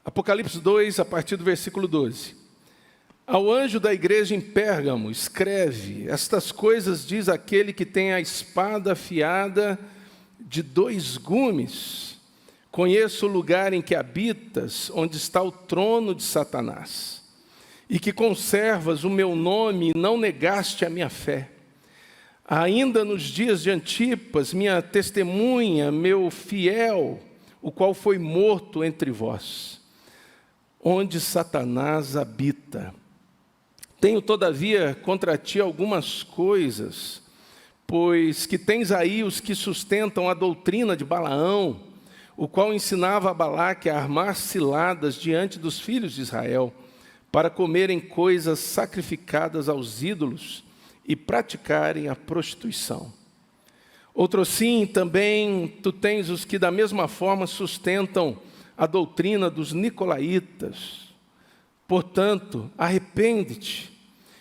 Apocalipse 2, a partir do versículo 12. Ao anjo da igreja em Pérgamo, escreve: estas coisas diz aquele que tem a espada afiada de 2 gumes. Conheço o lugar em que habitas, onde está o trono de Satanás, e que conservas o meu nome e não negaste a minha fé. Ainda nos dias de Antipas, minha testemunha, meu fiel, o qual foi morto entre vós, onde Satanás habita. Tenho, todavia, contra ti algumas coisas, pois que tens aí os que sustentam a doutrina de Balaão, o qual ensinava a Balaque a armar ciladas diante dos filhos de Israel, para comerem coisas sacrificadas aos ídolos e praticarem a prostituição. Outrosim, também tu tens os que da mesma forma sustentam a doutrina dos nicolaítas. Portanto, arrepende-te,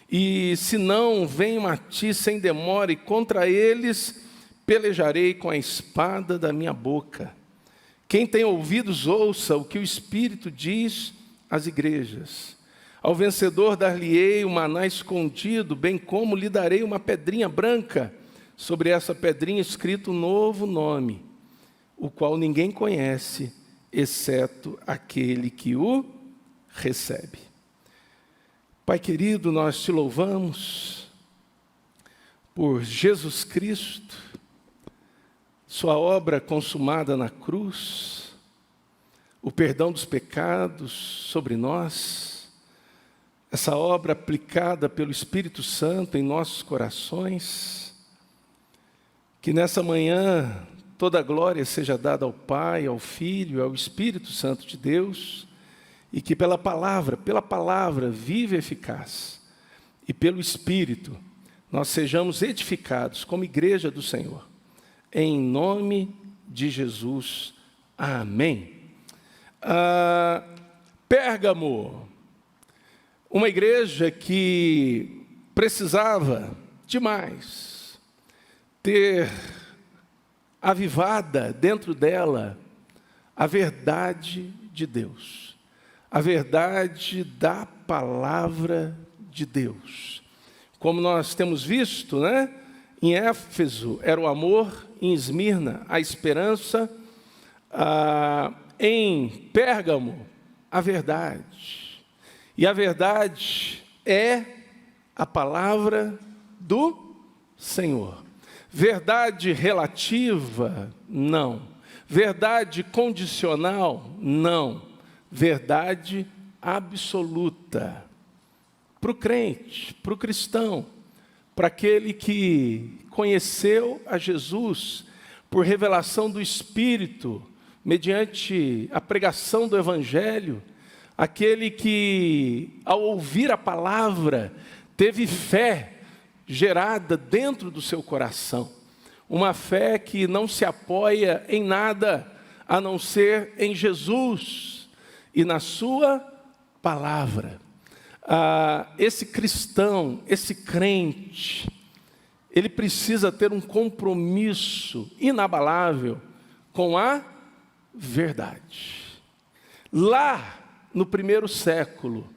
e se não, venham a ti sem demora, e contra eles pelejarei com a espada da minha boca. Quem tem ouvidos, ouça o que o Espírito diz às igrejas. Ao vencedor dar-lhe-ei o maná escondido, bem como lhe darei uma pedrinha branca, sobre essa pedrinha escrito um novo nome, o qual ninguém conhece, exceto aquele que o recebe. Pai querido, nós te louvamos por Jesus Cristo, sua obra consumada na cruz, o perdão dos pecados sobre nós, essa obra aplicada pelo Espírito Santo em nossos corações. Que nessa manhã toda a glória seja dada ao Pai, ao Filho e ao Espírito Santo de Deus, e que pela palavra viva e eficaz, e pelo Espírito, nós sejamos edificados como igreja do Senhor. Em nome de Jesus. Amém. Pérgamo, uma igreja que precisava demais ter avivada dentro dela a verdade de Deus, a verdade da palavra de Deus. Como nós temos visto, né? Em Éfeso era o amor, em Esmirna a esperança, em Pérgamo a verdade. E a verdade é a palavra do Senhor. Verdade relativa? Não. Verdade condicional? Não. Verdade absoluta. Para o crente, para o cristão, para aquele que conheceu a Jesus por revelação do Espírito, mediante a pregação do Evangelho, aquele que, ao ouvir a palavra, teve fé gerada dentro do seu coração, uma fé que não se apoia em nada a não ser em Jesus e na sua palavra. Esse cristão, esse crente, ele precisa ter um compromisso inabalável com a verdade. Lá no primeiro século,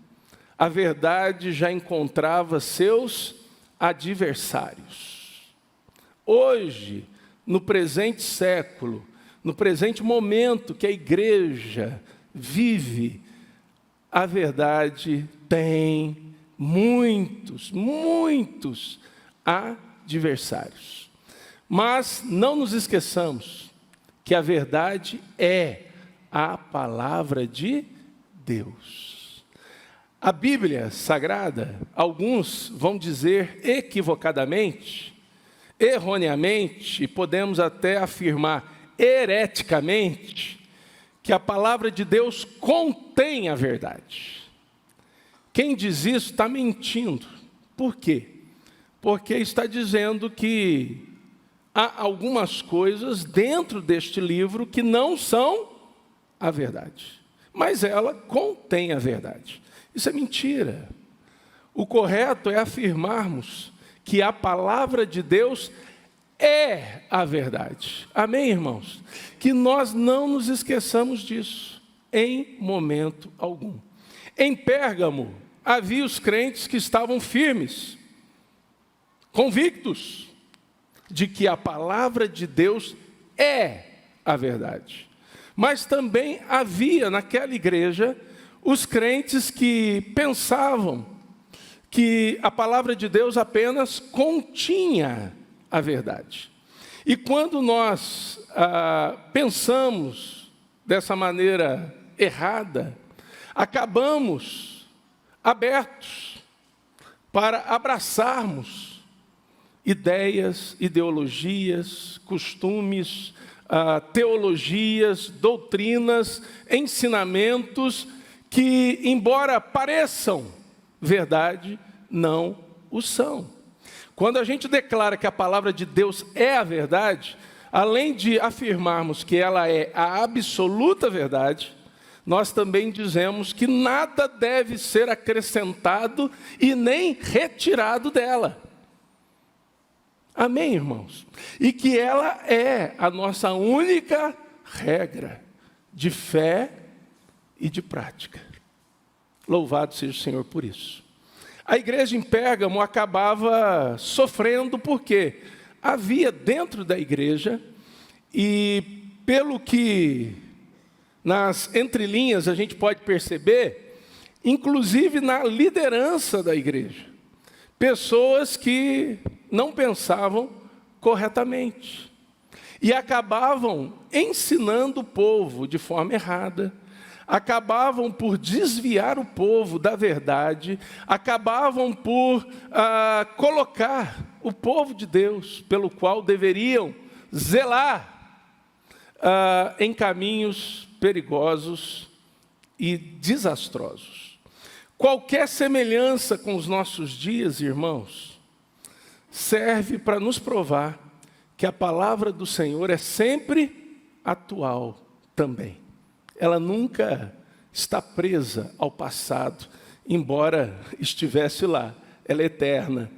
a verdade já encontrava seus adversários. Hoje, no presente século, no presente momento que a igreja vive, a verdade tem muitos adversários. Mas não nos esqueçamos que a verdade é a palavra de Deus. A Bíblia Sagrada, alguns vão dizer equivocadamente, erroneamente, e podemos até afirmar hereticamente, que a palavra de Deus contém a verdade. Quem diz isso está mentindo. Por quê? Porque está dizendo que há algumas coisas dentro deste livro que não são a verdade, mas ela contém a verdade. Isso é mentira. O correto é afirmarmos que a palavra de Deus é a verdade. Amém, irmãos? Que nós não nos esqueçamos disso. em momento algum. Em Pérgamo, havia os crentes que estavam firmes, convictos de que a palavra de Deus é a verdade. Mas também havia naquela igreja os crentes que pensavam que a palavra de Deus apenas continha a verdade. E quando nós pensamos dessa maneira errada, acabamos abertos para abraçarmos ideias, ideologias, costumes, teologias, doutrinas, ensinamentos que, embora pareçam verdade, não o são. Quando a gente declara que a palavra de Deus é a verdade, além de afirmarmos que ela é a absoluta verdade, nós também dizemos que nada deve ser acrescentado e nem retirado dela. Amém, irmãos? E que ela é a nossa única regra de fé e de prática. Louvado seja o Senhor por isso. A igreja em Pérgamo acabava sofrendo porque havia dentro da igreja, e pelo que nas entrelinhas a gente pode perceber, inclusive na liderança da igreja, pessoas que não pensavam corretamente e acabavam ensinando o povo de forma errada, acabavam por desviar o povo da verdade, acabavam por colocar o povo de Deus, pelo qual deveriam zelar, em caminhos perigosos e desastrosos. Qualquer semelhança com os nossos dias, irmãos, serve para nos provar que a palavra do Senhor é sempre atual também. Ela nunca está presa ao passado, embora estivesse lá. Ela é eterna,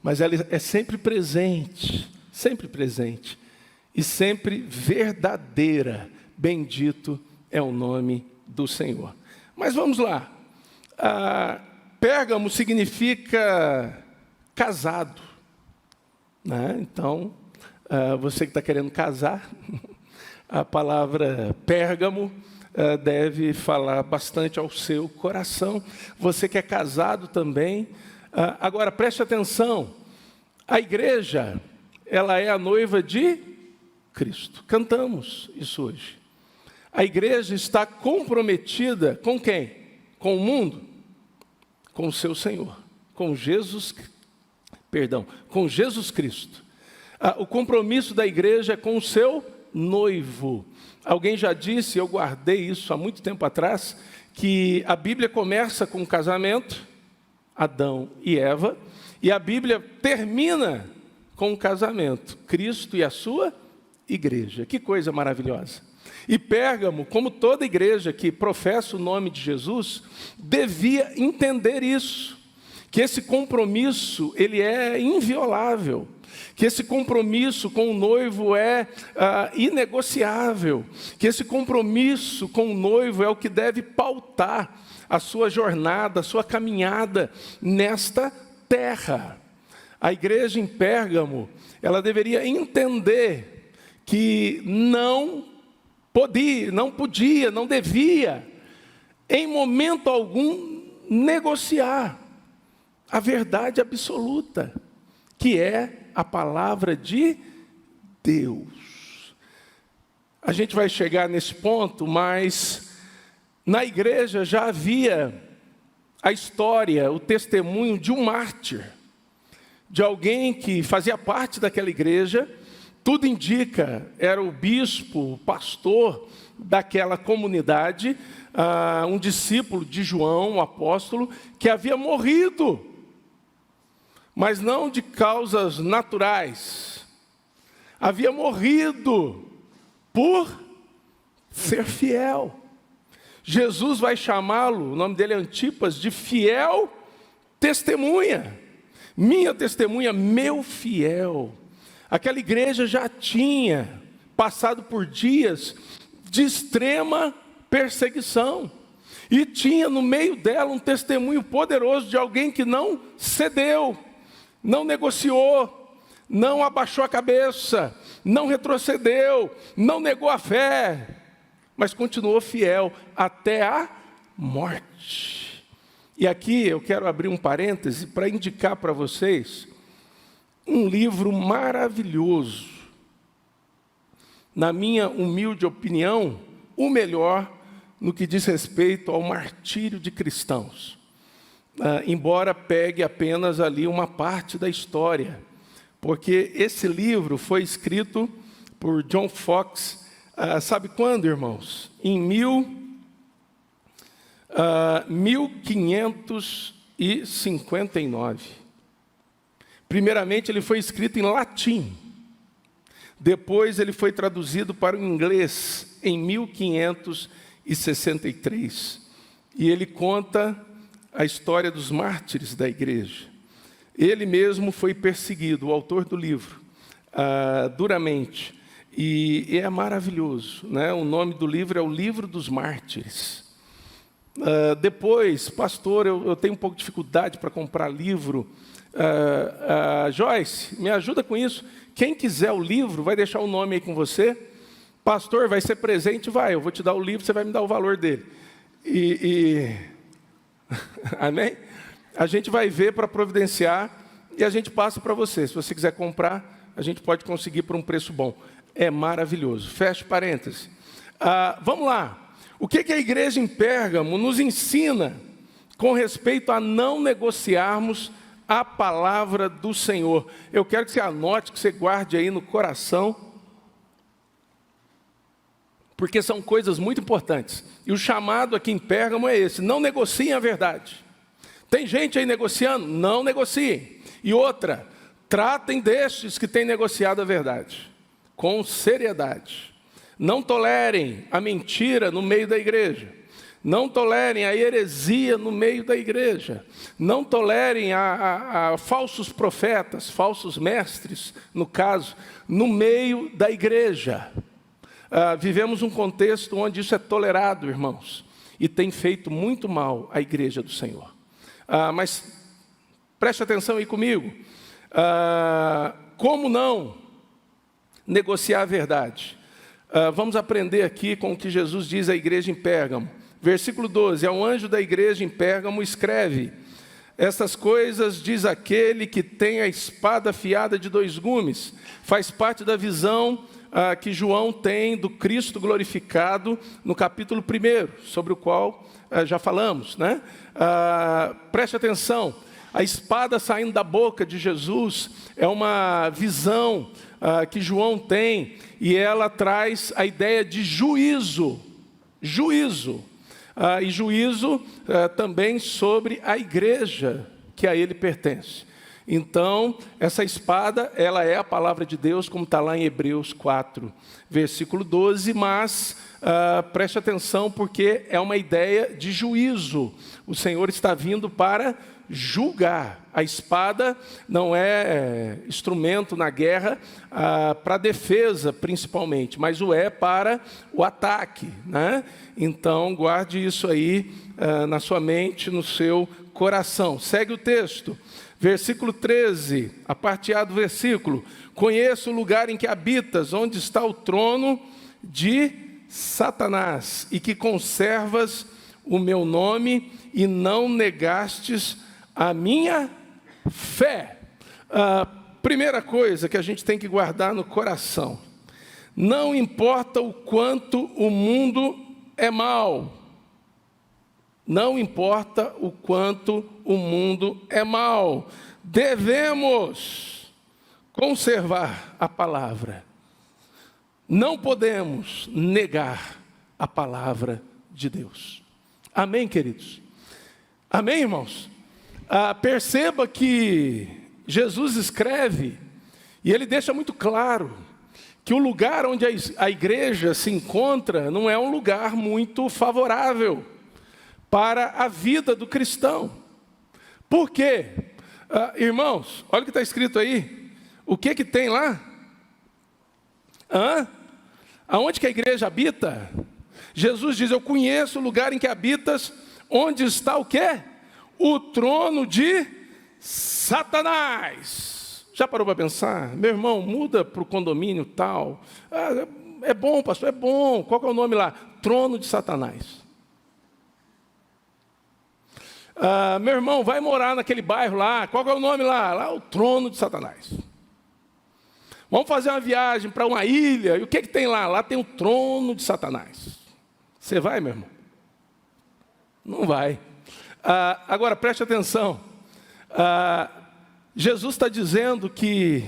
mas ela é sempre presente e sempre verdadeira. Bendito é o nome do Senhor. Mas vamos lá. Pérgamo significa casado, né? Então, você que está querendo casar, a palavra Pérgamo deve falar bastante ao seu coração. Você que é casado também. Agora, preste atenção. A igreja, ela é a noiva de Cristo. Cantamos isso hoje. A igreja está comprometida com quem? Com o mundo? Com o seu Senhor. Com Jesus Cristo. O compromisso da igreja é com o seu noivo. Alguém já disse, eu guardei isso há muito tempo atrás, que a Bíblia começa com o casamento, Adão e Eva, e a Bíblia termina com o casamento, Cristo e a sua igreja. Que coisa maravilhosa. E Pérgamo, como toda igreja que professa o nome de Jesus, devia entender isso, que esse compromisso ele é inviolável, que esse compromisso com o noivo é inegociável, que esse compromisso com o noivo é o que deve pautar a sua jornada, a sua caminhada nesta terra. A igreja em Pérgamo, ela deveria entender que não podia, não devia, em momento algum, negociar a verdade absoluta, que é a palavra de Deus. A gente vai chegar nesse ponto, mas na igreja já havia a história, o testemunho de um mártir, de alguém que fazia parte daquela igreja. Tudo indica, era o bispo, o pastor daquela comunidade, um discípulo de João, o apóstolo, que havia morrido, mas não de causas naturais. Havia morrido por ser fiel. Jesus vai chamá-lo, o nome dele é Antipas, de fiel testemunha. Minha testemunha, meu fiel. Aquela igreja já tinha passado por dias de extrema perseguição. E tinha no meio dela um testemunho poderoso de alguém que não cedeu, não negociou, não abaixou a cabeça, não retrocedeu, não negou a fé, mas continuou fiel até a morte. E aqui eu quero abrir um parêntese para indicar para vocês um livro maravilhoso. Na minha humilde opinião, o melhor no que diz respeito ao martírio de cristãos. Embora pegue apenas ali uma parte da história, porque esse livro foi escrito por John Foxe, sabe quando, irmãos? Em 1559. Primeiramente, ele foi escrito em latim. Depois, ele foi traduzido para o inglês em 1563. E ele conta a história dos mártires da igreja. Ele mesmo foi perseguido, o autor do livro, duramente. E é maravilhoso, né? O nome do livro é o Livro dos Mártires. Depois, pastor, eu tenho um pouco de dificuldade para comprar livro. Joyce, me ajuda com isso. Quem quiser o livro, vai deixar o nome aí com você. Pastor, vai ser presente? Vai, eu vou te dar o livro, você vai me dar o valor dele. Amém? A gente vai ver para providenciar e a gente passa para você. Se você quiser comprar, a gente pode conseguir por um preço bom. É maravilhoso. Feche parênteses. Vamos lá. O que a igreja em Pérgamo nos ensina com respeito a não negociarmos a palavra do Senhor? Eu quero que você anote, que você guarde aí no coração, porque são coisas muito importantes. E o chamado aqui em Pérgamo é esse: não negociem a verdade. Tem gente aí negociando? Não negociem. E outra, tratem destes que têm negociado a verdade, com seriedade. Não tolerem a mentira no meio da igreja. Não tolerem a heresia no meio da igreja. Não tolerem a falsos profetas, falsos mestres, no caso, no meio da igreja. Vivemos um contexto onde isso é tolerado, irmãos, e tem feito muito mal à igreja do Senhor. Mas preste atenção aí comigo. Como não negociar a verdade? Vamos aprender aqui com o que Jesus diz à igreja em Pérgamo. Versículo 12: ao anjo da igreja em Pérgamo escreve: estas coisas diz aquele que tem a espada afiada de 2 gumes. Faz parte da visão que João tem do Cristo glorificado no capítulo 1, sobre o qual já falamos, né? Preste atenção, a espada saindo da boca de Jesus é uma visão que João tem, e ela traz a ideia de juízo, e juízo também sobre a igreja que a ele pertence. Então, essa espada, ela é a palavra de Deus, como está lá em Hebreus 4, versículo 12, mas preste atenção, porque é uma ideia de juízo. O Senhor está vindo para julgar. A espada não é instrumento na guerra para defesa, principalmente, mas o é para o ataque, né? Então, guarde isso aí na sua mente, no seu coração. Segue o texto. Versículo 13, a parte A do versículo: conheço o lugar em que habitas, onde está o trono de Satanás, e que conservas o meu nome, e não negastes a minha fé. Primeira coisa que a gente tem que guardar no coração: não importa o quanto o mundo é mau. Não importa o quanto o mundo é mau, devemos conservar a palavra. Não podemos negar a palavra de Deus. Amém, queridos? Amém, irmãos? Perceba que Jesus escreve, e ele deixa muito claro, que o lugar onde a igreja se encontra não é um lugar muito favorável para a vida do cristão. Por quê? Irmãos, olha o que está escrito aí. O que tem lá? Aonde que a igreja habita? Jesus diz: eu conheço o lugar em que habitas, onde está o quê? O trono de Satanás. Já parou para pensar? Meu irmão, muda para o condomínio tal. É bom, pastor, é bom. Qual que é o nome lá? Trono de Satanás. Meu irmão, vai morar naquele bairro lá. Qual que é o nome lá? Lá, o trono de Satanás. Vamos fazer uma viagem para uma ilha. E o que tem lá? Lá tem o trono de Satanás. Você vai, meu irmão? Não vai. Agora, preste atenção. Jesus está dizendo que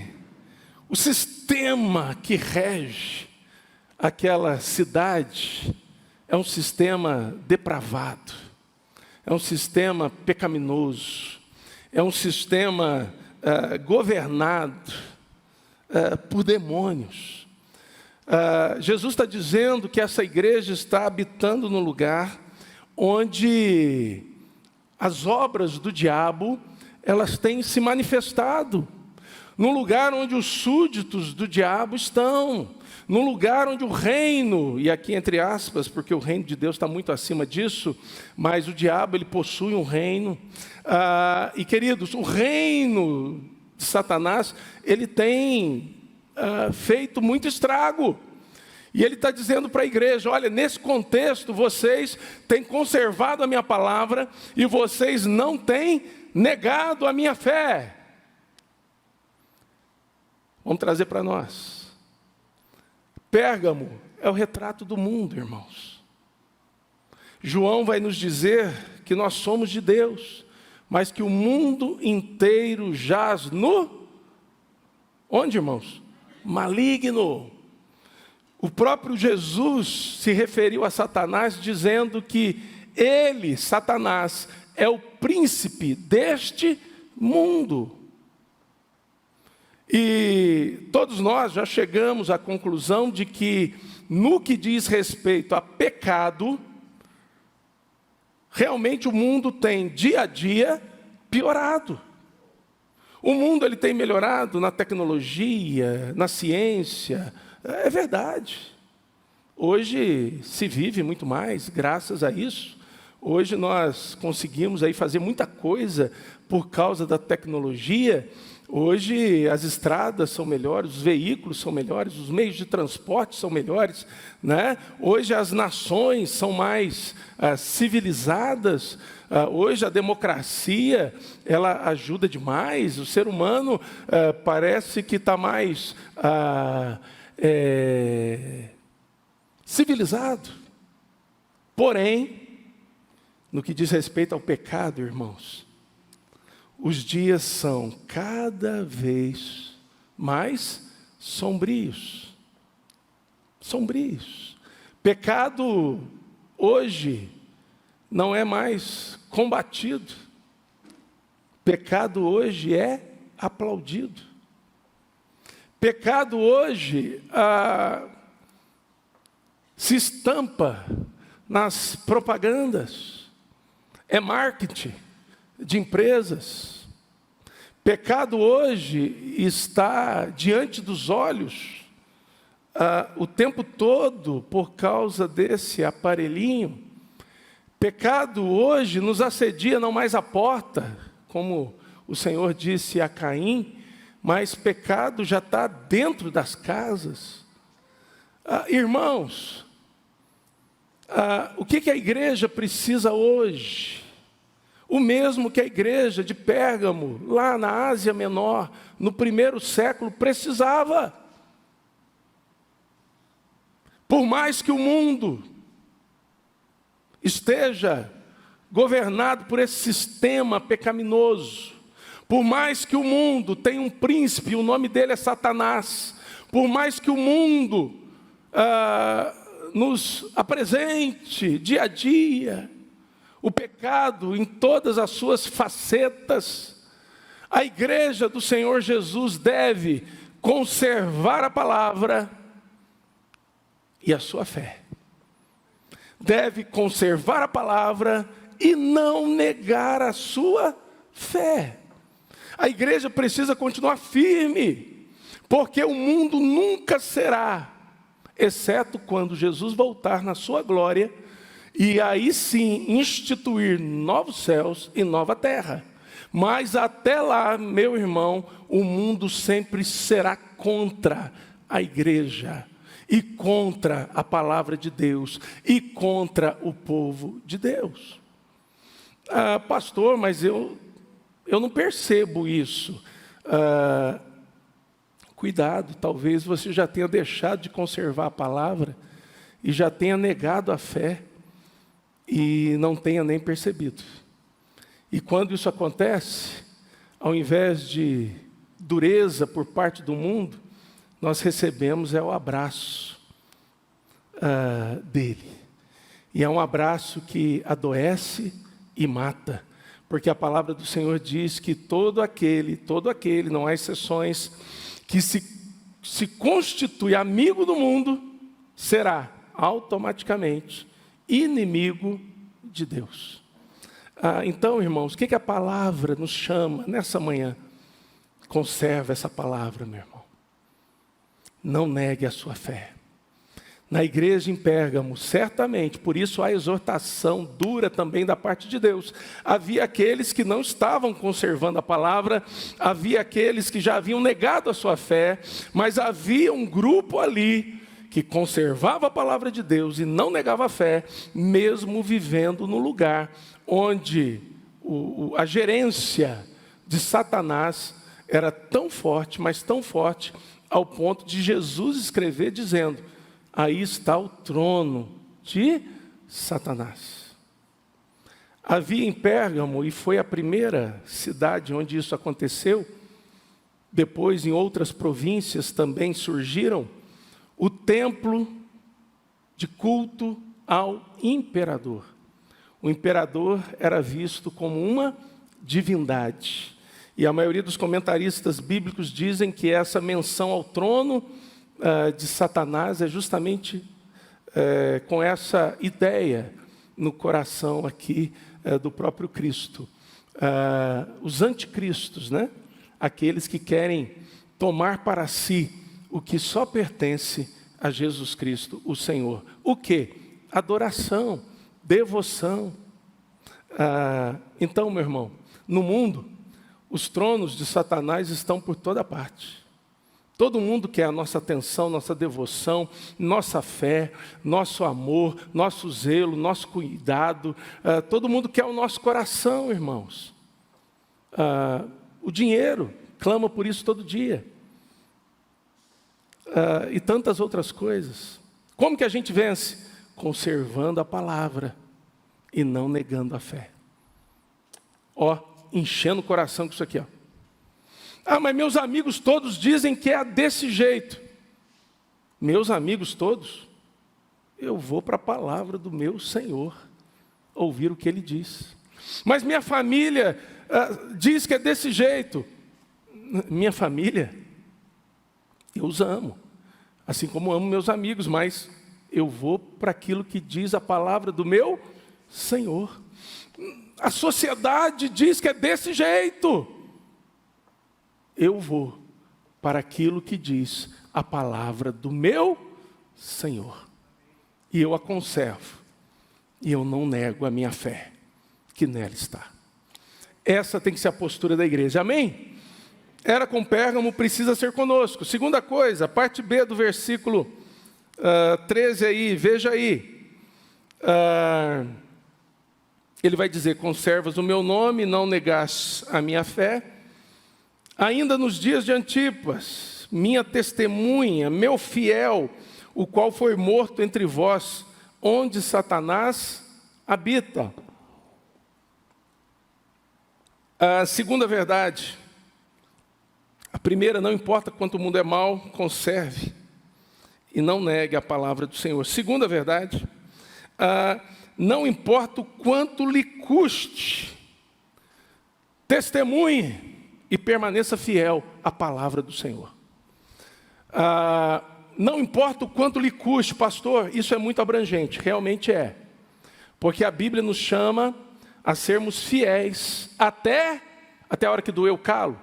o sistema que rege aquela cidade é um sistema depravado, é um sistema pecaminoso, é um sistema governado por demônios. Jesus está dizendo que essa igreja está habitando no lugar onde as obras do diabo, elas têm se manifestado, no lugar onde os súditos do diabo estão, no lugar onde o reino, e aqui entre aspas, porque o reino de Deus está muito acima disso, mas o diabo, ele possui um reino, e queridos, o reino de Satanás, ele tem feito muito estrago, e ele está dizendo para a igreja: olha, nesse contexto, vocês têm conservado a minha palavra, e vocês não têm negado a minha fé. Vamos trazer para nós. Pérgamo é o retrato do mundo, irmãos. João vai nos dizer que nós somos de Deus, mas que o mundo inteiro jaz no... Onde, irmãos? Maligno. O próprio Jesus se referiu a Satanás dizendo que ele, Satanás, é o príncipe deste mundo. E todos nós já chegamos à conclusão de que, no que diz respeito a pecado, realmente o mundo tem, dia a dia, piorado. O mundo ele tem melhorado na tecnologia, na ciência, é verdade. Hoje se vive muito mais, graças a isso. Hoje nós conseguimos aí fazer muita coisa por causa da tecnologia. Hoje as estradas são melhores, os veículos são melhores, os meios de transporte são melhores, né? Hoje as nações são mais civilizadas, hoje a democracia, ela ajuda demais, o ser humano parece que está mais civilizado. Porém, no que diz respeito ao pecado, irmãos, os dias são cada vez mais sombrios. Sombrios. Pecado hoje não é mais combatido. Pecado hoje é aplaudido. Pecado hoje se estampa nas propagandas. É marketing de empresas. Pecado hoje está diante dos olhos o tempo todo por causa desse aparelhinho. Pecado hoje nos assedia não mais à porta, como o Senhor disse a Caim, mas pecado já está dentro das casas. Irmãos, o que a igreja precisa hoje? O mesmo que a igreja de Pérgamo, lá na Ásia Menor, no primeiro século, precisava. Por mais que o mundo esteja governado por esse sistema pecaminoso, por mais que o mundo tenha um príncipe, o nome dele é Satanás, por mais que o mundo nos apresente dia a dia o pecado em todas as suas facetas, a igreja do Senhor Jesus deve conservar a palavra e a sua fé. Deve conservar a palavra e não negar a sua fé. A igreja precisa continuar firme, porque o mundo nunca será exceto quando Jesus voltar na sua glória, e aí sim instituir novos céus e nova terra. Mas até lá, meu irmão, o mundo sempre será contra a igreja, e contra a palavra de Deus, e contra o povo de Deus. Pastor, mas eu não percebo isso. Cuidado, talvez você já tenha deixado de conservar a palavra, e já tenha negado a fé, e não tenha nem percebido. E quando isso acontece, ao invés de dureza por parte do mundo, nós recebemos o abraço dele. E é um abraço que adoece e mata, porque a palavra do Senhor diz que todo aquele, não há exceções, que se constitui amigo do mundo, será automaticamente inimigo de Deus. Então, irmãos, o que a palavra nos chama nessa manhã? Conserva essa palavra, meu irmão. Não negue a sua fé. Na igreja em Pérgamo, certamente, por isso a exortação dura também da parte de Deus. Havia aqueles que não estavam conservando a palavra, havia aqueles que já haviam negado a sua fé, mas havia um grupo ali que conservava a palavra de Deus e não negava a fé, mesmo vivendo no lugar onde a gerência de Satanás era tão forte, mas tão forte, ao ponto de Jesus escrever dizendo: aí está o trono de Satanás. Havia em Pérgamo, e foi a primeira cidade onde isso aconteceu, depois em outras províncias também surgiram, o templo de culto ao imperador. O imperador era visto como uma divindade. E a maioria dos comentaristas bíblicos dizem que essa menção ao trono de Satanás é justamente com essa ideia no coração aqui do próprio Cristo. Os anticristos, né? Aqueles que querem tomar para si o que só pertence a Jesus Cristo, o Senhor. O quê? Adoração, devoção. Então, meu irmão, no mundo, os tronos de Satanás estão por toda parte. Todo mundo quer a nossa atenção, nossa devoção, nossa fé, nosso amor, nosso zelo, nosso cuidado. Todo mundo quer o nosso coração, irmãos. O dinheiro clama por isso todo dia. E tantas outras coisas. Como que a gente vence? Conservando a palavra e não negando a fé. Enchendo o coração com isso aqui. Mas meus amigos todos dizem que é desse jeito. Meus amigos todos? Eu vou para a palavra do meu Senhor, ouvir o que Ele diz. Mas minha família diz que é desse jeito. Minha família, eu os amo, assim como amo meus amigos, mas eu vou para aquilo que diz a palavra do meu Senhor. A sociedade diz que é desse jeito. Eu vou para aquilo que diz a palavra do meu Senhor. E eu a conservo. E eu não nego a minha fé, que nela está. Essa tem que ser a postura da igreja. Amém? Era com Pérgamo, precisa ser conosco. Segunda coisa, parte B do versículo 13 aí, veja aí. Ele vai dizer: conservas o meu nome, não negas a minha fé. Ainda nos dias de Antipas, minha testemunha, meu fiel, o qual foi morto entre vós, onde Satanás habita. A segunda verdade. A primeira, não importa quanto o mundo é mau, conserve e não negue a palavra do Senhor. Segunda verdade, não importa o quanto lhe custe, testemunhe e permaneça fiel à palavra do Senhor. Não importa o quanto lhe custe, pastor, isso é muito abrangente, realmente é. Porque a Bíblia nos chama a sermos fiéis até a hora que doer o calo.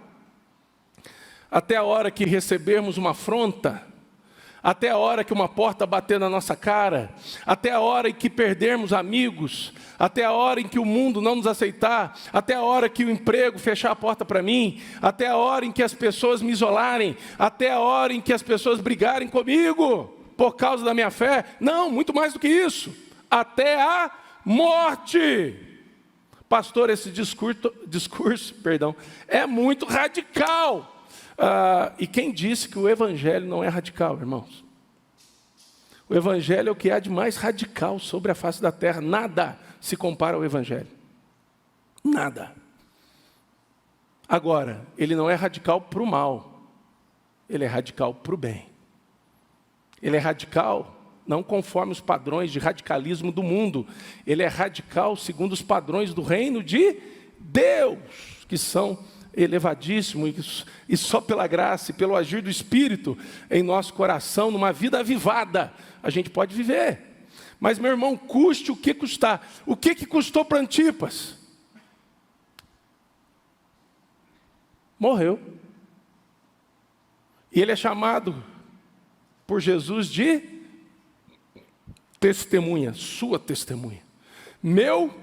Até a hora que recebermos uma afronta, até a hora que uma porta bater na nossa cara, até a hora em que perdermos amigos, até a hora em que o mundo não nos aceitar, até a hora que o emprego fechar a porta para mim, até a hora em que as pessoas me isolarem, até a hora em que as pessoas brigarem comigo por causa da minha fé. Não, muito mais do que isso, até a morte. Pastor, esse discurso, é muito radical. E quem disse que o Evangelho não é radical, irmãos? O Evangelho é o que há de mais radical sobre a face da terra. Nada se compara ao Evangelho. Nada. Agora, ele não é radical para o mal. Ele é radical para o bem. Ele é radical não conforme os padrões de radicalismo do mundo. Ele é radical segundo os padrões do reino de Deus, que são elevadíssimos, e só pela graça e pelo agir do Espírito em nosso coração, numa vida avivada, a gente pode viver. Mas, meu irmão, custe o que custar. O que custou para Antipas? Morreu. E ele é chamado por Jesus de testemunha, sua testemunha, meu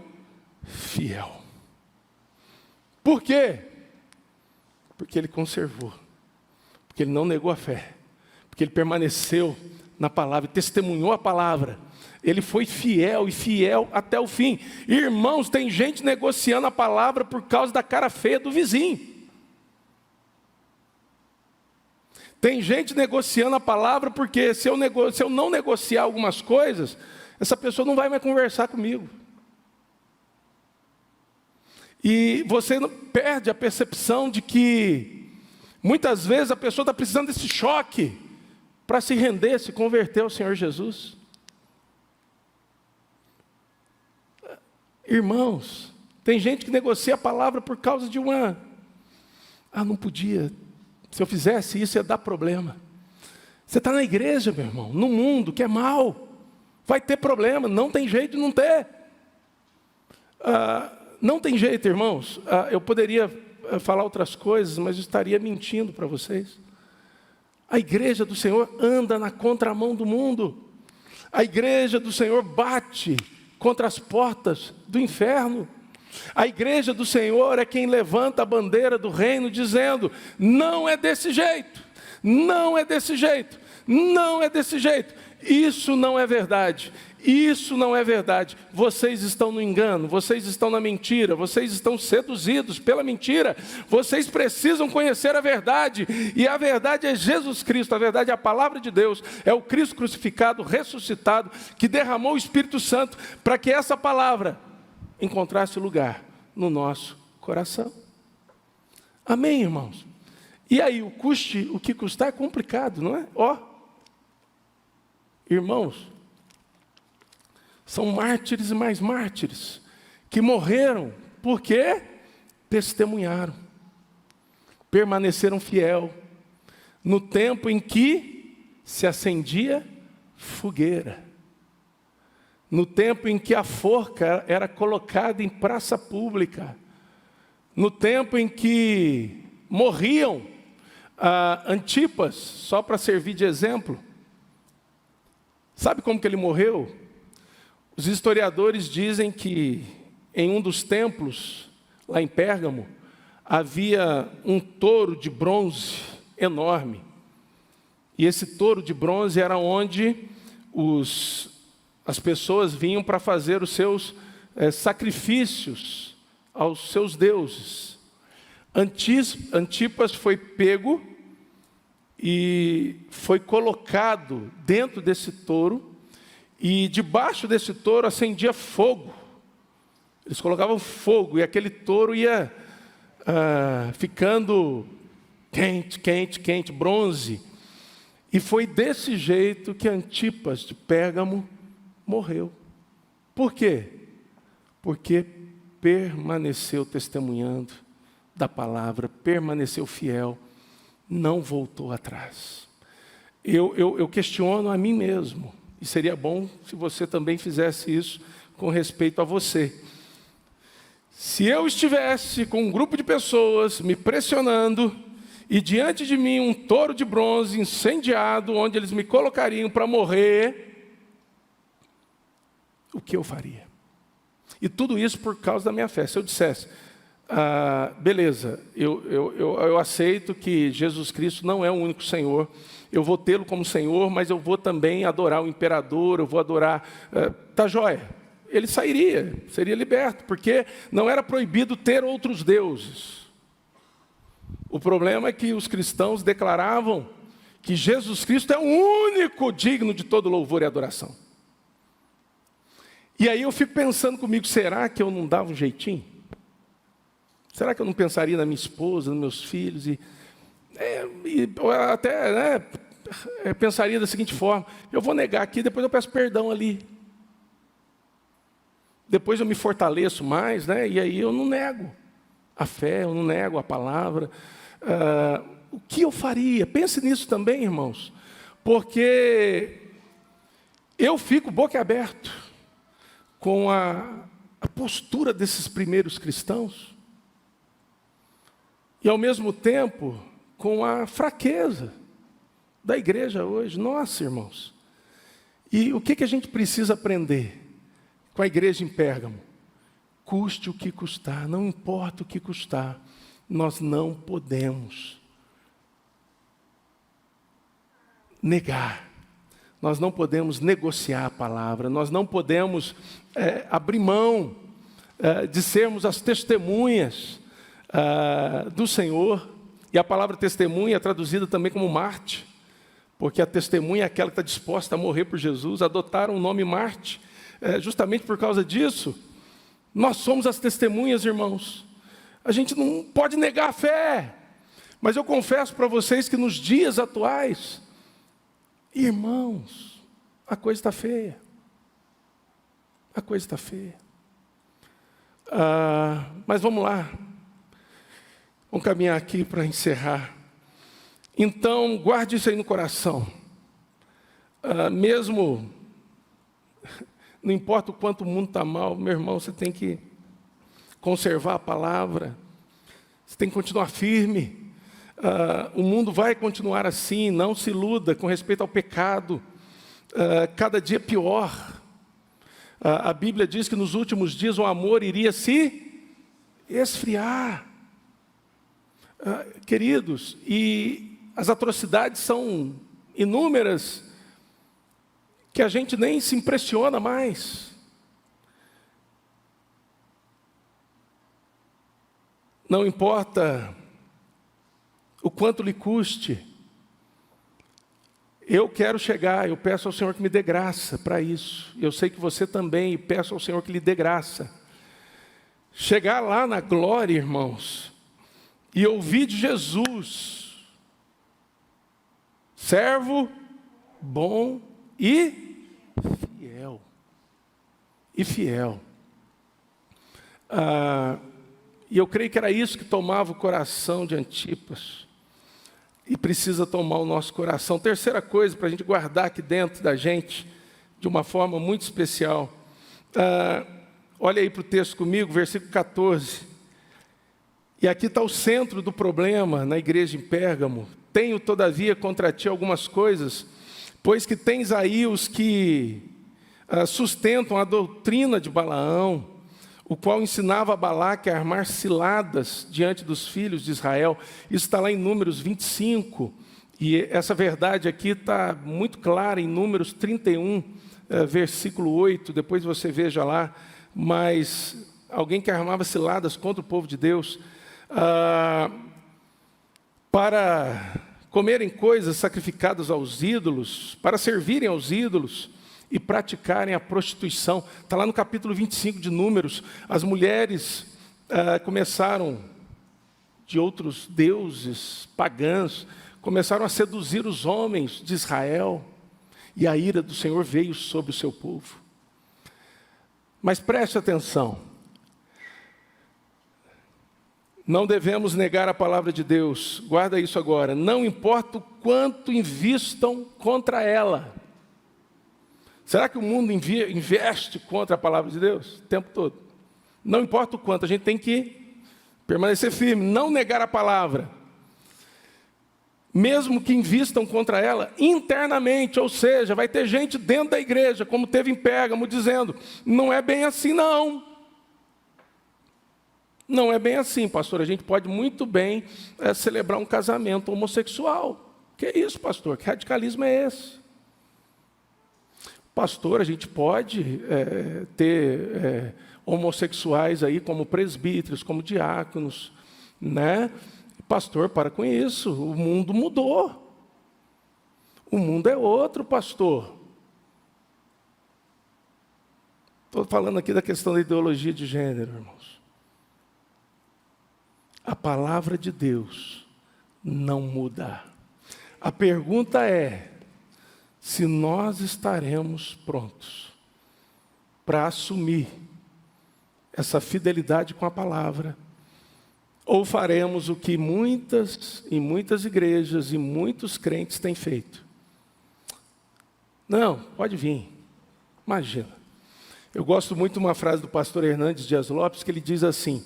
fiel. Por quê? Porque ele conservou, porque ele não negou a fé, porque ele permaneceu na palavra, testemunhou a palavra. Ele foi fiel e fiel até o fim. Irmãos, tem gente negociando a palavra por causa da cara feia do vizinho. Tem gente negociando a palavra porque se eu não negociar algumas coisas, essa pessoa não vai mais conversar comigo. E você perde a percepção de que muitas vezes a pessoa está precisando desse choque para se render, se converter ao Senhor Jesus. Irmãos, tem gente que negocia a palavra por causa de não podia, se eu fizesse isso ia dar problema. Você está na igreja, meu irmão, no mundo que é mal, vai ter problema, não tem jeito de não ter. Não tem jeito, irmãos. Eu poderia falar outras coisas, mas eu estaria mentindo para vocês. A igreja do Senhor anda na contramão do mundo. A igreja do Senhor bate contra as portas do inferno. A igreja do Senhor é quem levanta a bandeira do reino, dizendo: não é desse jeito, não é desse jeito, não é desse jeito. Isso não é verdade. Isso não é verdade. Vocês estão no engano, vocês estão na mentira, vocês estão seduzidos pela mentira. Vocês precisam conhecer a verdade, e a verdade é Jesus Cristo, a verdade é a palavra de Deus, é o Cristo crucificado, ressuscitado, que derramou o Espírito Santo para que essa palavra encontrasse lugar no nosso coração. Amém, irmãos? E aí, o que custar é complicado, não é? Irmãos, são mártires e mais mártires, que morreram porque testemunharam, permaneceram fiel, no tempo em que se acendia fogueira, no tempo em que a forca era colocada em praça pública, no tempo em que morriam. Antipas, só para servir de exemplo, sabe como que ele morreu? Os historiadores dizem que em um dos templos, lá em Pérgamo, havia um touro de bronze enorme. E esse touro de bronze era onde as pessoas vinham para fazer os seus sacrifícios aos seus deuses. Antipas foi pego e foi colocado dentro desse touro, e debaixo desse touro acendia fogo. Eles colocavam fogo e aquele touro ia ficando quente, quente, quente, bronze. E foi desse jeito que Antipas de Pérgamo morreu. Por quê? Porque permaneceu testemunhando da palavra, permaneceu fiel, não voltou atrás. Eu questiono a mim mesmo, e seria bom se você também fizesse isso com respeito a você. Se eu estivesse com um grupo de pessoas me pressionando, e diante de mim um touro de bronze incendiado, onde eles me colocariam para morrer, o que eu faria? E tudo isso por causa da minha fé. Se eu dissesse, beleza, eu aceito que Jesus Cristo não é o único Senhor, eu vou tê-lo como Senhor, mas eu vou também adorar o imperador, eu vou adorar, tá joia. Ele seria liberto, porque não era proibido ter outros deuses. O problema é que os cristãos declaravam que Jesus Cristo é o único digno de todo louvor e adoração. E aí eu fico pensando comigo, será que eu não dava um jeitinho? Será que eu não pensaria na minha esposa, nos meus filhos? E até pensaria da seguinte forma, eu vou negar aqui, depois eu peço perdão ali. Depois eu me fortaleço mais, e aí eu não nego a fé, eu não nego a palavra. O que eu faria? Pense nisso também, irmãos, porque eu fico boquiaberto com a postura desses primeiros cristãos e, ao mesmo tempo, com a fraqueza da igreja hoje. Nossa, irmãos, e o que a gente precisa aprender com a igreja em Pérgamo? Custe o que custar, não importa o que custar, nós não podemos negar, nós não podemos negociar a palavra, nós não podemos abrir mão de sermos as testemunhas do Senhor. E a palavra testemunha é traduzida também como Marte, porque a testemunha é aquela que está disposta a morrer por Jesus. Adotaram o nome Marte justamente por causa disso. Nós somos as testemunhas, irmãos. A gente não pode negar a fé, mas eu confesso para vocês que nos dias atuais, irmãos, a coisa está feia. A coisa está feia. Mas vamos lá. Vamos caminhar aqui para encerrar. Então, guarde isso aí no coração. Mesmo, não importa o quanto o mundo está mal, meu irmão, você tem que conservar a palavra. Você tem que continuar firme. O mundo vai continuar assim, não se iluda com respeito ao pecado. Cada dia pior. A Bíblia diz que nos últimos dias o amor iria se esfriar. Queridos, e as atrocidades são inúmeras, que a gente nem se impressiona mais. Não importa o quanto lhe custe, eu quero chegar, eu peço ao Senhor que me dê graça para isso. Eu sei que você também, e peço ao Senhor que lhe dê graça. Chegar lá na glória, irmãos, e ouvir de Jesus, servo, bom e fiel. E fiel. E eu creio que era isso que tomava o coração de Antipas. E precisa tomar o nosso coração. Terceira coisa para a gente guardar aqui dentro da gente, de uma forma muito especial. Olha aí para o texto comigo, versículo 14. E aqui está o centro do problema na igreja em Pérgamo. Tenho, todavia, contra ti algumas coisas, pois que tens aí os que sustentam a doutrina de Balaão, o qual ensinava a Balaque a armar ciladas diante dos filhos de Israel. Isso está lá em Números 25, e essa verdade aqui está muito clara em Números 31, versículo 8, depois você veja lá. Mas alguém que armava ciladas contra o povo de Deus, para comerem coisas sacrificadas aos ídolos, para servirem aos ídolos e praticarem a prostituição. Está lá no capítulo 25 de Números. As mulheres começaram, de outros deuses pagãos, começaram a seduzir os homens de Israel, e a ira do Senhor veio sobre o seu povo. Mas preste atenção, não devemos negar a palavra de Deus. Guarda isso agora. Não importa o quanto invistam contra ela. Será que o mundo investe contra a palavra de Deus? O tempo todo. Não importa o quanto, a gente tem que permanecer firme, não negar a palavra. mesmo que invistam contra ela internamente, ou seja, vai ter gente dentro da igreja, como teve em Pérgamo, dizendo, não é bem assim não. Não é bem assim, pastor, a gente pode muito bem celebrar um casamento homossexual. Que é isso, pastor? Que radicalismo é esse? Pastor, a gente pode ter homossexuais aí como presbíteros, como diáconos, né? Pastor, para com isso, o mundo mudou. O mundo é outro, pastor. Estou falando aqui da questão da ideologia de gênero, irmãos. A palavra de Deus não muda. A pergunta é, se nós estaremos prontos para assumir essa fidelidade com a palavra, ou faremos o que muitas igrejas e muitos crentes têm feito? Não, pode vir. Imagina. Eu gosto muito de uma frase do pastor Hernandes Dias Lopes, que ele diz assim,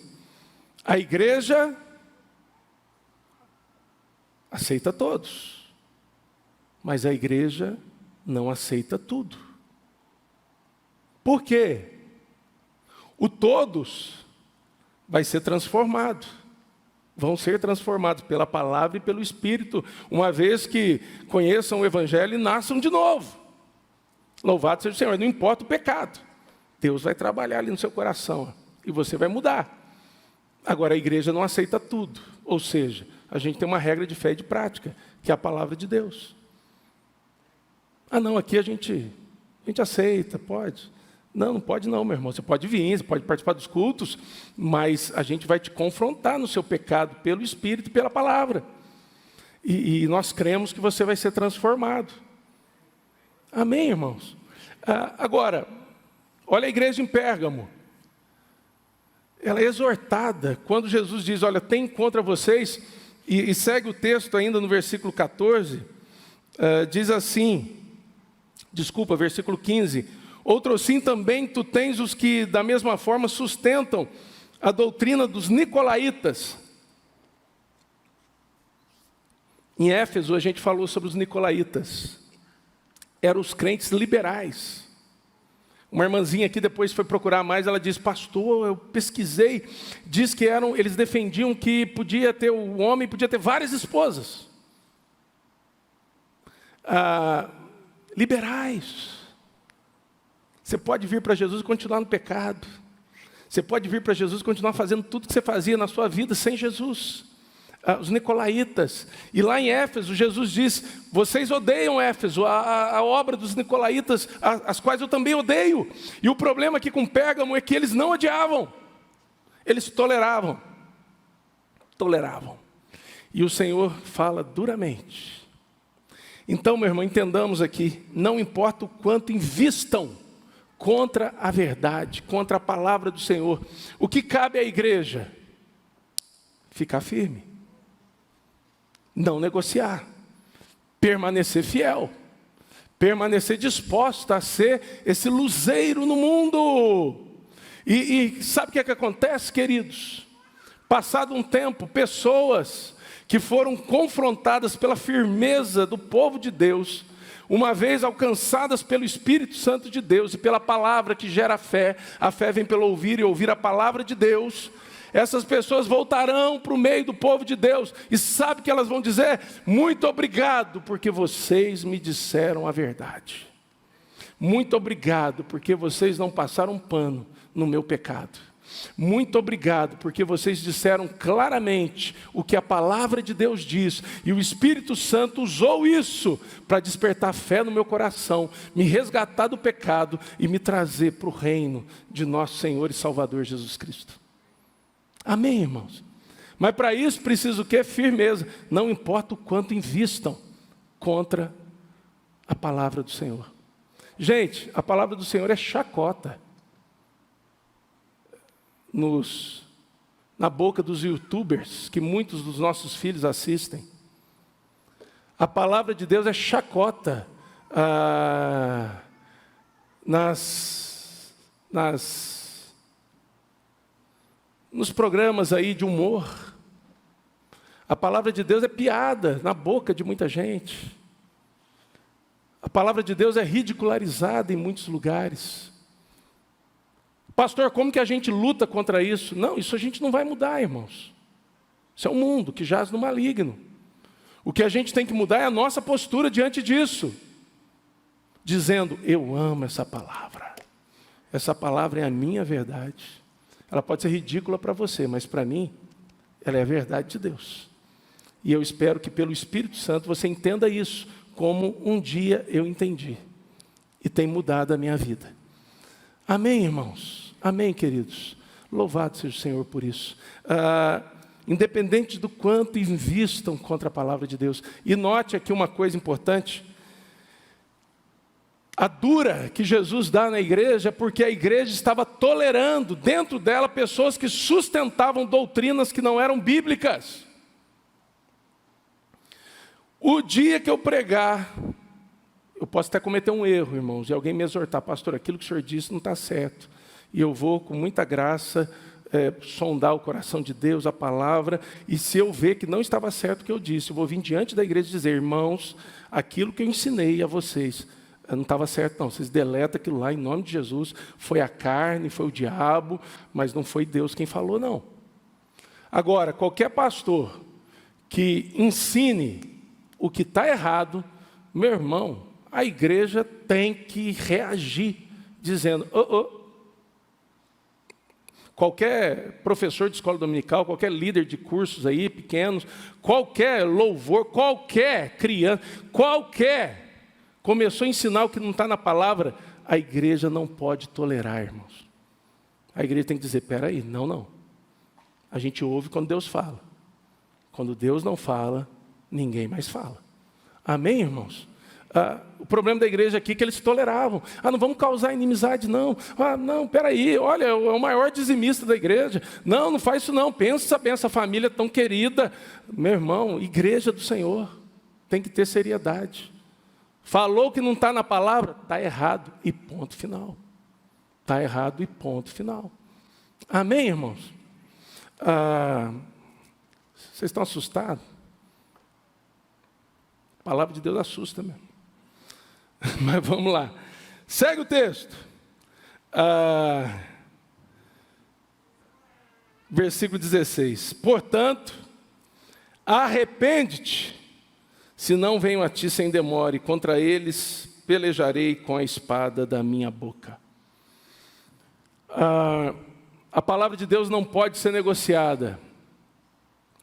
a igreja aceita todos, mas a igreja não aceita tudo. Por quê? O todos vai ser transformado. Vão ser transformados pela palavra e pelo Espírito, uma vez que conheçam o Evangelho e nasçam de novo. Louvado seja o Senhor, não importa o pecado. Deus vai trabalhar ali no seu coração e você vai mudar. Agora, a igreja não aceita tudo. Ou seja, a gente tem uma regra de fé e de prática, que é a palavra de Deus. Ah, não, aqui a gente aceita, pode. Não, não pode não, meu irmão. Você pode vir, você pode participar dos cultos, mas a gente vai te confrontar no seu pecado pelo Espírito e pela palavra. E nós cremos que você vai ser transformado. Amém, irmãos? Agora, olha a igreja em Pérgamo. Ela é exortada quando Jesus diz, olha, tem contra vocês, e segue o texto ainda no versículo 14, diz assim, versículo 15, outro sim também tu tens os que da mesma forma sustentam a doutrina dos nicolaítas. Em Éfeso a gente falou sobre os nicolaítas, eram os crentes liberais. Uma irmãzinha aqui depois foi procurar mais, ela disse, pastor, eu pesquisei, diz que eles defendiam que o homem podia ter várias esposas. Liberais. Você pode vir para Jesus e continuar no pecado. Você pode vir para Jesus e continuar fazendo tudo que você fazia na sua vida sem Jesus. Os nicolaítas. E lá em Éfeso, Jesus diz, vocês odeiam Éfeso, a obra dos nicolaítas, as quais eu também odeio. E o problema aqui com Pérgamo é que eles não odiavam. Eles toleravam. E o Senhor fala duramente. Então, meu irmão, entendamos aqui, não importa o quanto invistam contra a verdade, contra a palavra do Senhor, o que cabe à igreja? Ficar firme, não negociar, permanecer fiel, permanecer disposto a ser esse luzeiro no mundo. E sabe o que é que acontece, queridos? Passado um tempo, pessoas que foram confrontadas pela firmeza do povo de Deus, uma vez alcançadas pelo Espírito Santo de Deus e pela palavra que gera a fé vem pelo ouvir e ouvir a palavra de Deus, essas pessoas voltarão para o meio do povo de Deus, e sabe o que elas vão dizer? Muito obrigado, porque vocês me disseram a verdade. Muito obrigado, porque vocês não passaram pano no meu pecado. Muito obrigado, porque vocês disseram claramente o que a palavra de Deus diz, e o Espírito Santo usou isso para despertar fé no meu coração, me resgatar do pecado e me trazer para o reino de nosso Senhor e Salvador Jesus Cristo. Amém, irmãos? Mas para isso precisa o quê? Firmeza. Não importa o quanto invistam contra a palavra do Senhor. Gente, a palavra do Senhor é chacota na boca dos youtubers, que muitos dos nossos filhos assistem. A palavra de Deus é chacota nos programas aí de humor. A palavra de Deus é piada na boca de muita gente. A palavra de Deus é ridicularizada em muitos lugares. Pastor, como que a gente luta contra isso? Não, isso a gente não vai mudar, irmãos. Isso é um mundo que jaz no maligno. O que a gente tem que mudar é a nossa postura diante disso. Dizendo, eu amo essa palavra. Essa palavra é a minha verdade. Ela pode ser ridícula para você, mas para mim, ela é a verdade de Deus. E eu espero que pelo Espírito Santo você entenda isso, como um dia eu entendi. E tem mudado a minha vida. Amém, irmãos? Amém, queridos? Louvado seja o Senhor por isso. Independente do quanto invistam contra a palavra de Deus. E note aqui uma coisa importante. A dura que Jesus dá na igreja é porque a igreja estava tolerando dentro dela pessoas que sustentavam doutrinas que não eram bíblicas. O dia que eu pregar, eu posso até cometer um erro, irmãos, e alguém me exortar, pastor, aquilo que o senhor disse não está certo. E eu vou, com muita graça, sondar o coração de Deus, a palavra, e se eu ver que não estava certo o que eu disse, eu vou vir diante da igreja e dizer, irmãos, aquilo que eu ensinei a vocês, não estava certo não, vocês deletam aquilo lá em nome de Jesus, foi a carne, foi o diabo, mas não foi Deus quem falou não. Agora, qualquer pastor que ensine o que está errado, meu irmão, a igreja tem que reagir, dizendo, Qualquer professor de escola dominical, qualquer líder de cursos aí, pequenos, qualquer louvor, qualquer criança, começou a ensinar o que não está na palavra, a igreja não pode tolerar, irmãos. A igreja tem que dizer, peraí, não. A gente ouve quando Deus fala. Quando Deus não fala, ninguém mais fala. Amém, irmãos? O problema da igreja aqui é que eles se toleravam. Não vamos causar inimizade, não. Não, peraí, olha, é o maior dizimista da igreja. Não faz isso não. Pensa bem, essa família tão querida. Meu irmão, igreja do Senhor tem que ter seriedade. Falou que não está na palavra, está errado e ponto final. Está errado e ponto final. Amém, irmãos? Vocês estão assustados? A palavra de Deus assusta mesmo. Mas vamos lá. Segue o texto. Versículo 16. Portanto, arrepende-te, se não venho a ti sem demora, e contra eles pelejarei com a espada da minha boca. A palavra de Deus não pode ser negociada.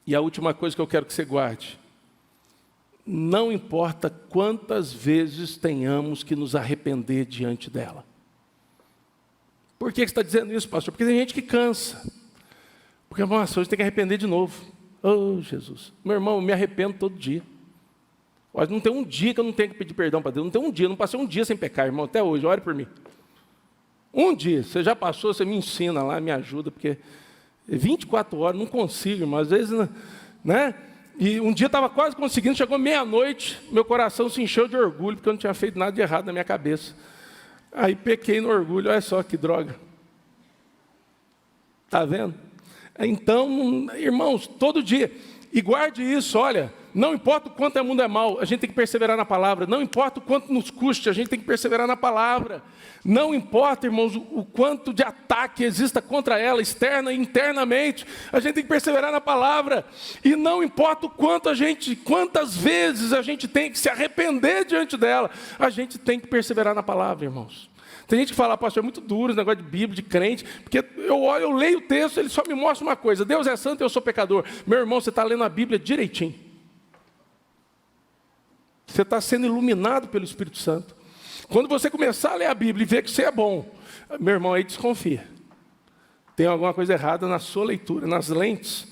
E a última coisa que eu quero que você guarde. Não importa quantas vezes tenhamos que nos arrepender diante dela. Por que você está dizendo isso, pastor? Porque tem gente que cansa. Porque, nossa, hoje tem que arrepender de novo. Oh, Jesus. Meu irmão, eu me arrependo todo dia. Olha, não tem um dia que eu não tenho que pedir perdão para Deus. Não tem um dia, não passei um dia sem pecar, irmão, até hoje. Ore por mim. Um dia, você já passou, você me ensina lá, me ajuda, porque 24 horas, não consigo, irmão. Às vezes, né? E um dia estava quase conseguindo, chegou meia-noite, meu coração se encheu de orgulho, porque eu não tinha feito nada de errado na minha cabeça. Aí pequei no orgulho, olha só que droga. Está vendo? Então, irmãos, todo dia, e guarde isso, olha, não importa o quanto o mundo é mau, a gente tem que perseverar na palavra. Não importa o quanto nos custe, a gente tem que perseverar na palavra. Não importa, irmãos, o quanto de ataque exista contra ela, externa e internamente, a gente tem que perseverar na palavra. E não importa o quanto quantas vezes a gente tem que se arrepender diante dela, a gente tem que perseverar na palavra, irmãos. Tem gente que fala, pastor, é muito duro esse negócio de Bíblia, de crente, porque eu leio o texto, ele só me mostra uma coisa, Deus é santo e eu sou pecador. Meu irmão, você está lendo a Bíblia direitinho. Você está sendo iluminado pelo Espírito Santo. Quando você começar a ler a Bíblia e ver que você é bom, meu irmão, aí desconfia. Tem alguma coisa errada na sua leitura, nas lentes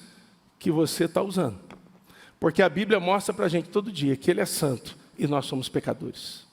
que você está usando. Porque a Bíblia mostra para a gente todo dia que Ele é santo e nós somos pecadores.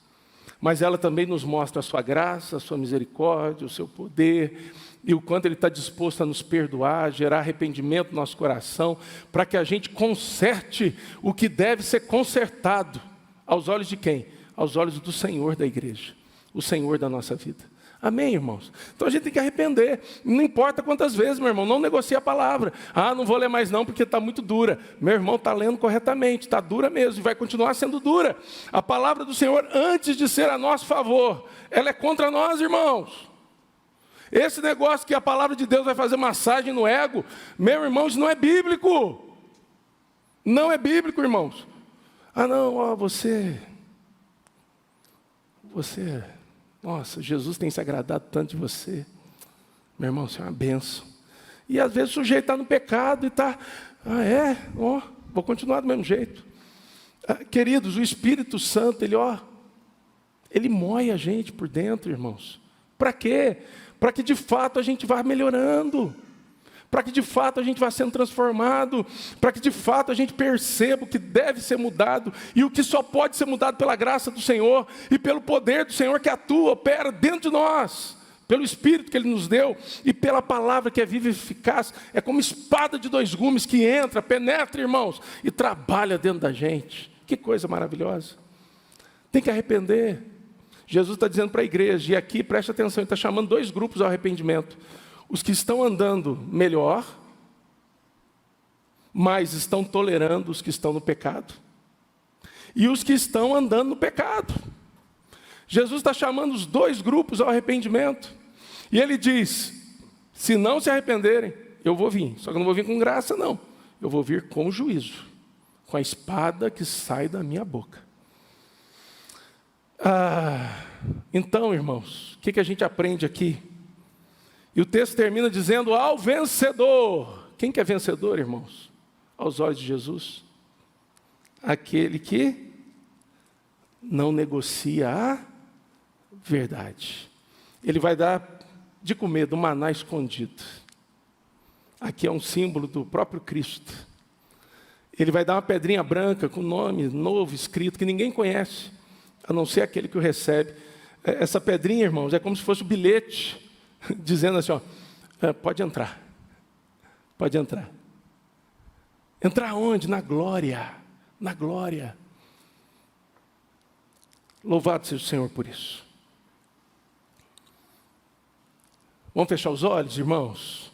Mas ela também nos mostra a sua graça, a sua misericórdia, o seu poder, e o quanto Ele está disposto a nos perdoar, gerar arrependimento no nosso coração, para que a gente conserte o que deve ser consertado. Aos olhos de quem? Aos olhos do Senhor da igreja, o Senhor da nossa vida. Amém, irmãos? Então a gente tem que arrepender. Não importa quantas vezes, meu irmão, não negocie a palavra. Ah, não vou ler mais não porque está muito dura. Meu irmão está lendo corretamente, está dura mesmo e vai continuar sendo dura. A palavra do Senhor, antes de ser a nosso favor, ela é contra nós, irmãos. Esse negócio que a palavra de Deus vai fazer massagem no ego, meu irmão, isso não é bíblico. Não é bíblico, irmãos. Ah, não, ó, você... Nossa, Jesus tem se agradado tanto de você. Meu irmão, você é uma bênção. E às vezes o sujeito está no pecado e está... vou continuar do mesmo jeito. Queridos, o Espírito Santo, ele moe a gente por dentro, irmãos. Para quê? Para que de fato a gente vá melhorando. Para que de fato a gente vá sendo transformado, para que de fato a gente perceba o que deve ser mudado, e o que só pode ser mudado pela graça do Senhor, e pelo poder do Senhor que atua, opera dentro de nós, pelo Espírito que Ele nos deu, e pela palavra que é viva e eficaz, é como espada de dois gumes que entra, penetra, irmãos, e trabalha dentro da gente. Que coisa maravilhosa. Tem que arrepender. Jesus está dizendo para a igreja, e aqui preste atenção, Ele está chamando dois grupos ao arrependimento. Os que estão andando melhor, mas estão tolerando os que estão no pecado. E os que estão andando no pecado. Jesus está chamando os dois grupos ao arrependimento. E Ele diz, se não se arrependerem, eu vou vir. Só que eu não vou vir com graça, não. Eu vou vir com juízo. Com a espada que sai da minha boca. Então, irmãos, o que a gente aprende aqui? E o texto termina dizendo, ao vencedor. Quem que é vencedor, irmãos? Aos olhos de Jesus. Aquele que não negocia a verdade. Ele vai dar de comer do maná escondido. Aqui é um símbolo do próprio Cristo. Ele vai dar uma pedrinha branca com nome novo escrito, que ninguém conhece, a não ser aquele que o recebe. Essa pedrinha, irmãos, é como se fosse o bilhete, dizendo assim, pode entrar. Pode entrar. Entrar onde? Na glória. Na glória. Louvado seja o Senhor por isso. Vamos fechar os olhos, irmãos?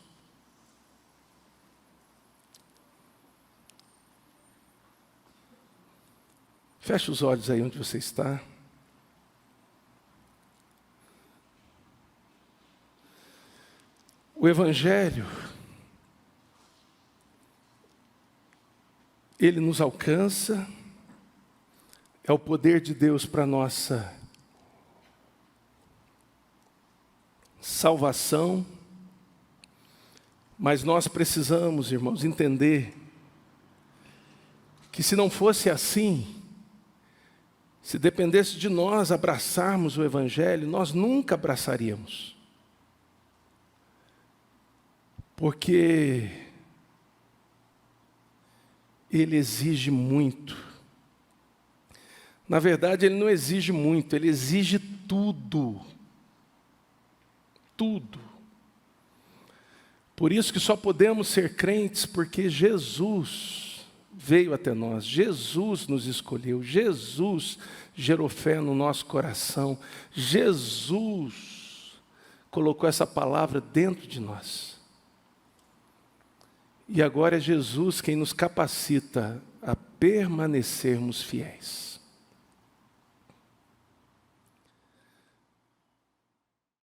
Feche os olhos aí onde você está. O Evangelho, ele nos alcança, é o poder de Deus para a nossa salvação, mas nós precisamos, irmãos, entender que se não fosse assim, se dependesse de nós abraçarmos o Evangelho, nós nunca abraçaríamos. Porque ele exige muito. Na verdade, ele não exige muito, ele exige tudo. Tudo. Por isso que só podemos ser crentes porque Jesus veio até nós, Jesus nos escolheu, Jesus gerou fé no nosso coração, Jesus colocou essa palavra dentro de nós. E agora é Jesus quem nos capacita a permanecermos fiéis.